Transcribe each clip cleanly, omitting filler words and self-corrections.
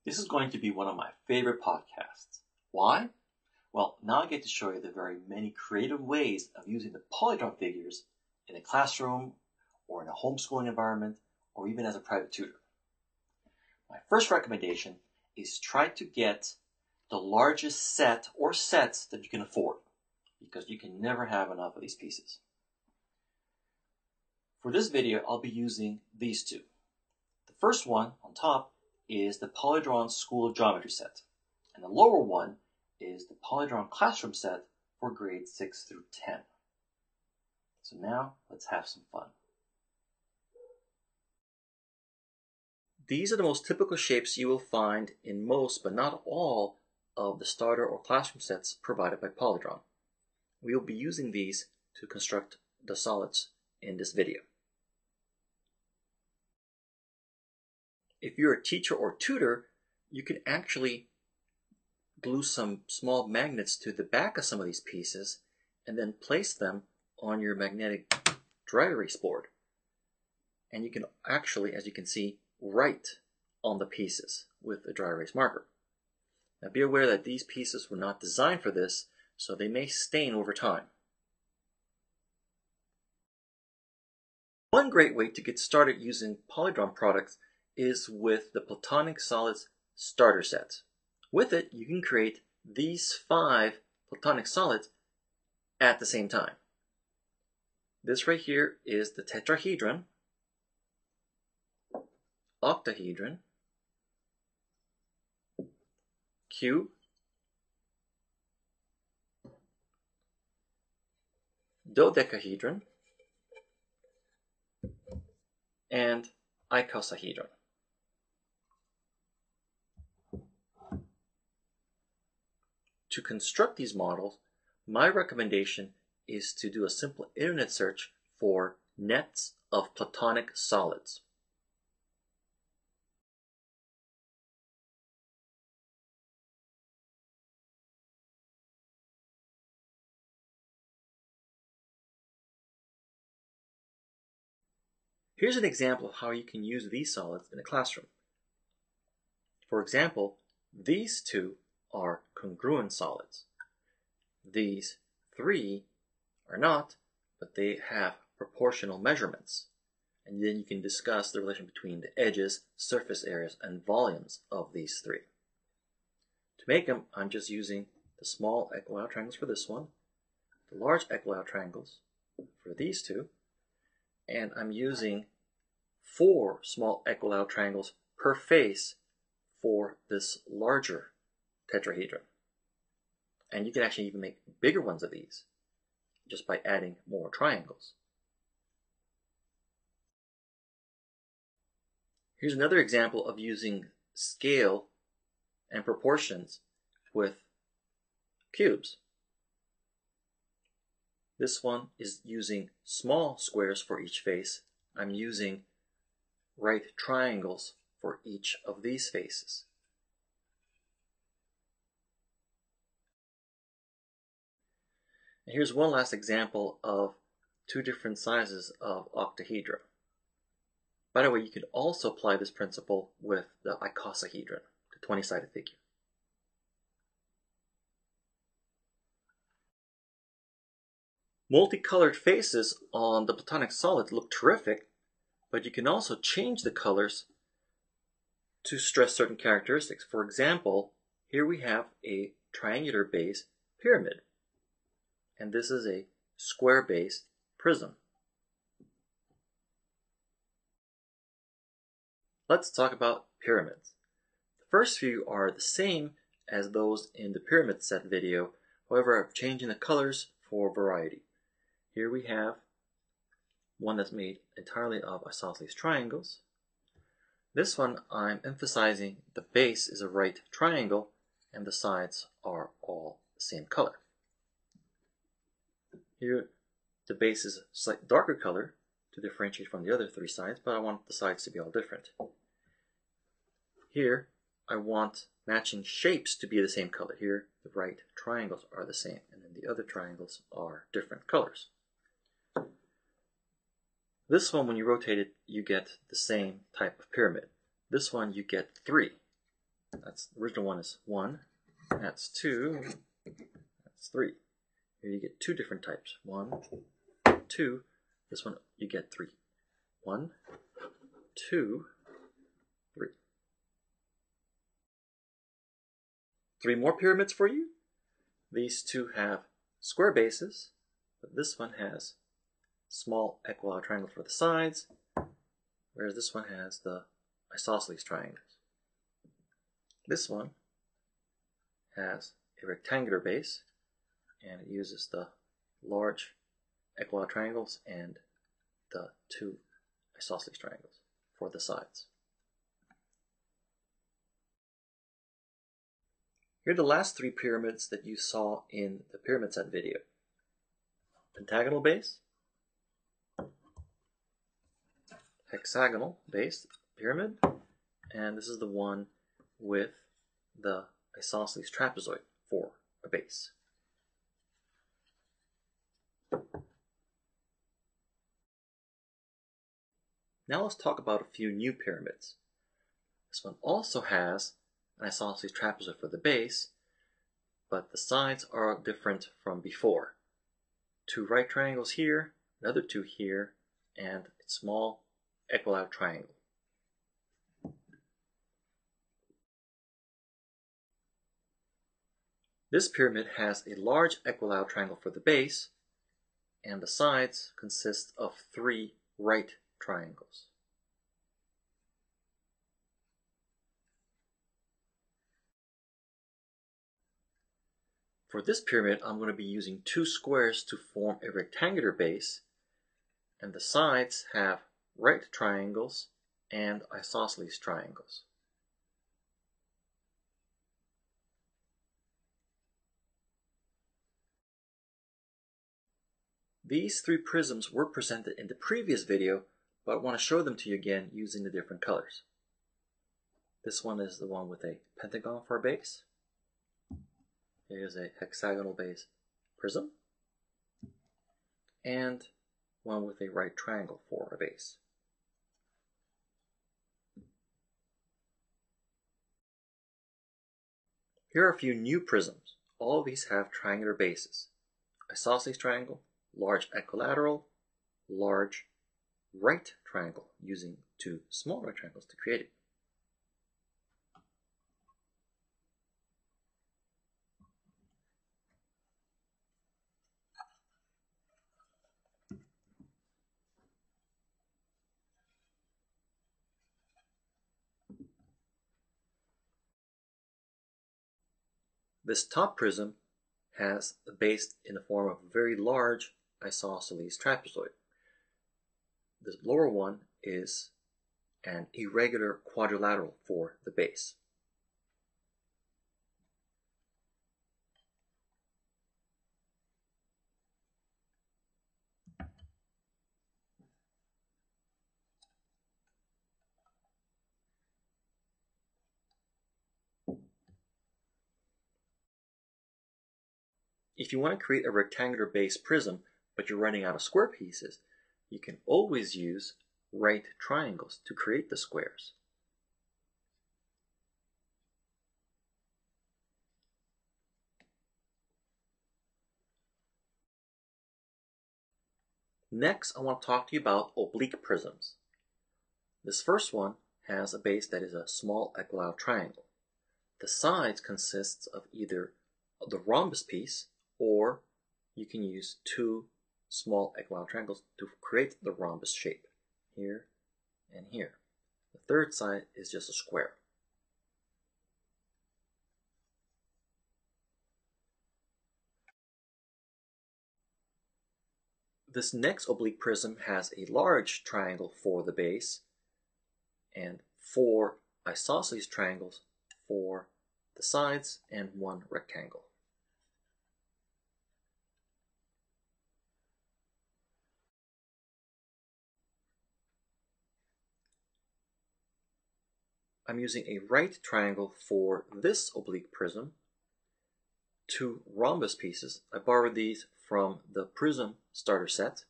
This is going to be one of my favorite podcasts. Why? Well, now I get to show you the very many creative ways of using the Polydron figures in a classroom or in a homeschooling environment or even as a private tutor. My first recommendation is try to get the largest set or sets that you can afford because you can never have enough of these pieces. For this video, I'll be using these two. The first one on top is the Polydron School of Geometry set, and the lower one is the Polydron Classroom set for grades 6 through 10. So now, let's have some fun. These are the most typical shapes you will find in most, but not all, of the starter or classroom sets provided by Polydron. We will be using these to construct the solids in this video. If you're a teacher or tutor, you can actually glue some small magnets to the back of some of these pieces and then place them on your magnetic dry erase board. And you can actually, as you can see, write on the pieces with a dry erase marker. Now be aware that these pieces were not designed for this, so they may stain over time. One great way to get started using Polydron products is with the Platonic Solids starter set. With it, you can create these 5 Platonic solids at the same time. This right here is the tetrahedron, octahedron, cube, dodecahedron, and icosahedron. To construct these models, my recommendation is to do a simple internet search for nets of Platonic solids. Here's an example of how you can use these solids in a classroom. For example, these two are congruent solids. These 3 are not, but they have proportional measurements. And then you can discuss the relation between the edges, surface areas, and volumes of these 3. To make them, I'm just using the small equilateral triangles for this one, the large equilateral triangles for these two, and I'm using 4 small equilateral triangles per face for this larger tetrahedron. And you can actually even make bigger ones of these just by adding more triangles. Here's another example of using scale and proportions with cubes. This one is using small squares for each face. I'm using right triangles for each of these faces. And here's one last example of 2 different sizes of octahedra. By the way, you can also apply this principle with the icosahedron, the 20-sided figure. Multicolored faces on the Platonic solid look terrific, but you can also change the colors to stress certain characteristics. For example, here we have a triangular base pyramid, and this is a square base prism. Let's talk about pyramids. The first few are the same as those in the pyramid set video, however, I'm changing the colors for variety. Here we have one that's made entirely of isosceles triangles. This one, I'm emphasizing the base is a right triangle and the sides are all the same color. Here, the base is a slightly darker color to differentiate from the other 3 sides, but I want the sides to be all different. Here, I want matching shapes to be the same color. Here, the right triangles are the same, and then the other triangles are different colors. This one, when you rotate it, you get the same type of pyramid. This one, you get 3. That's the original one is 1. That's 2. That's 3. Here you get 2 different types. 1, 2. This one you get 3. 1, 2, 3. 3 more pyramids for you. These two have square bases, but this one has small equilateral triangles for the sides, whereas this one has the isosceles triangles. This one has a rectangular base, and it uses the large equilateral triangles and the 2 isosceles triangles for the sides. Here are the last 3 pyramids that you saw in the pyramid set video. Pentagonal base, hexagonal base pyramid, and this is the one with the isosceles trapezoid for a base. Now let's talk about a few new pyramids. This one also has an isosceles trapezoid for the base, but the sides are different from before. 2 right triangles here, another 2 here, and a small equilateral triangle. This pyramid has a large equilateral triangle for the base, and the sides consist of 3 right triangles. For this pyramid, I'm going to be using 2 squares to form a rectangular base, and the sides have right triangles and isosceles triangles. These 3 prisms were presented in the previous video, but I want to show them to you again using the different colors. This one is the one with a pentagon for a base. Here's a hexagonal base prism, and one with a right triangle for a base. Here are a few new prisms. All of these have triangular bases. Isosceles triangle, large equilateral, large right triangle, using 2 small right triangles to create it. This top prism has a base in the form of a very large isosceles trapezoid. The lower one is an irregular quadrilateral for the base. If you want to create a rectangular base prism, but you're running out of square pieces, you can always use right triangles to create the squares. Next, I want to talk to you about oblique prisms. This first one has a base that is a small equilateral triangle. The sides consist of either the rhombus piece, or you can use 2 small equilateral triangles to create the rhombus shape, here and here. The third side is just a square. This next oblique prism has a large triangle for the base and 4 isosceles triangles for the sides and 1 rectangle. I'm using a right triangle for this oblique prism, 2 rhombus pieces. I borrowed these from the prism starter set,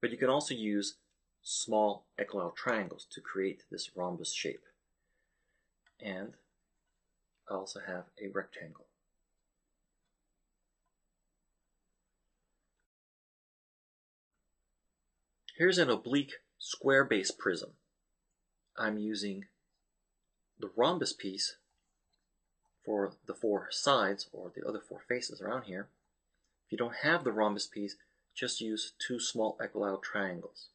but you can also use small equilateral triangles to create this rhombus shape. And I also have a rectangle. Here's an oblique square base prism. I'm using the rhombus piece for the 4 sides, or the other 4 faces around here. If you don't have the rhombus piece, just use 2 small equilateral triangles.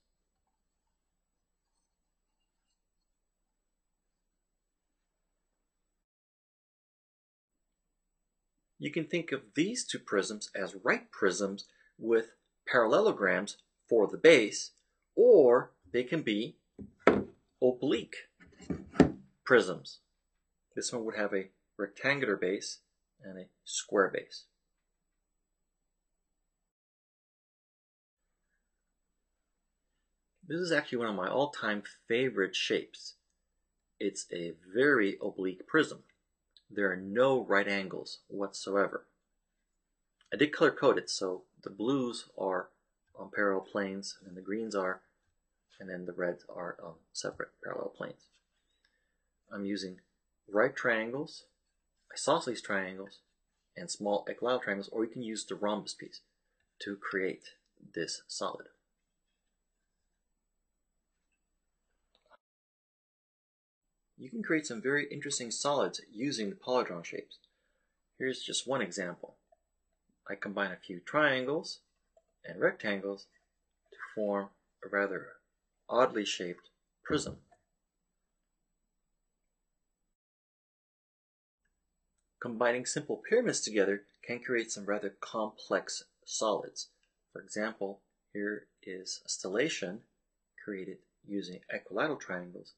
You can think of these 2 prisms as right prisms with parallelograms for the base, or they can be oblique prisms. This one would have a rectangular base and a square base. This is actually one of my all-time favorite shapes. It's a very oblique prism. There are no right angles whatsoever. I did color code it, so the blues are on parallel planes, and the greens are, and then the reds are on separate parallel planes. I'm using right triangles, isosceles triangles, and small equilateral triangles, or you can use the rhombus piece to create this solid. You can create some very interesting solids using the polydron shapes. Here's just one example. I combine a few triangles and rectangles to form a rather oddly shaped prism. Combining simple pyramids together can create some rather complex solids. For example, here is a stellation created using equilateral triangles.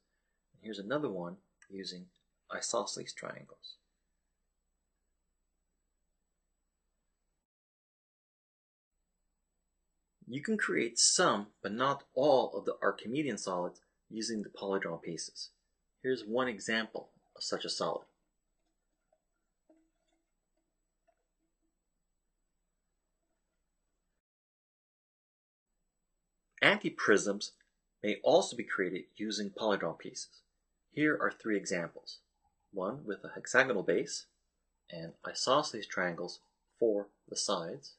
Here's another one using isosceles triangles. You can create some, but not all, of the Archimedean solids using the Polydron pieces. Here's one example of such a solid. Antiprisms may also be created using Polydron pieces. Here are 3 examples. One with a hexagonal base and isosceles triangles for the sides,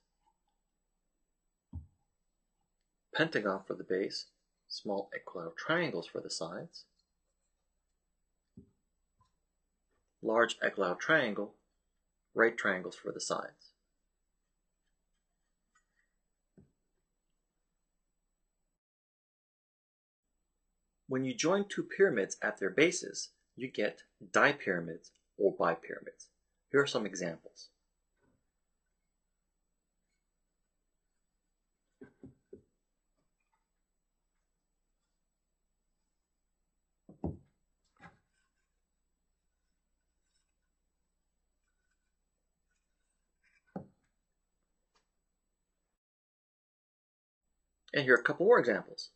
pentagon for the base, small equilateral triangles for the sides, large equilateral triangle, right triangles for the sides. When you join 2 pyramids at their bases, you get dipyramids or bipyramids. Here are some examples. And here are a couple more examples.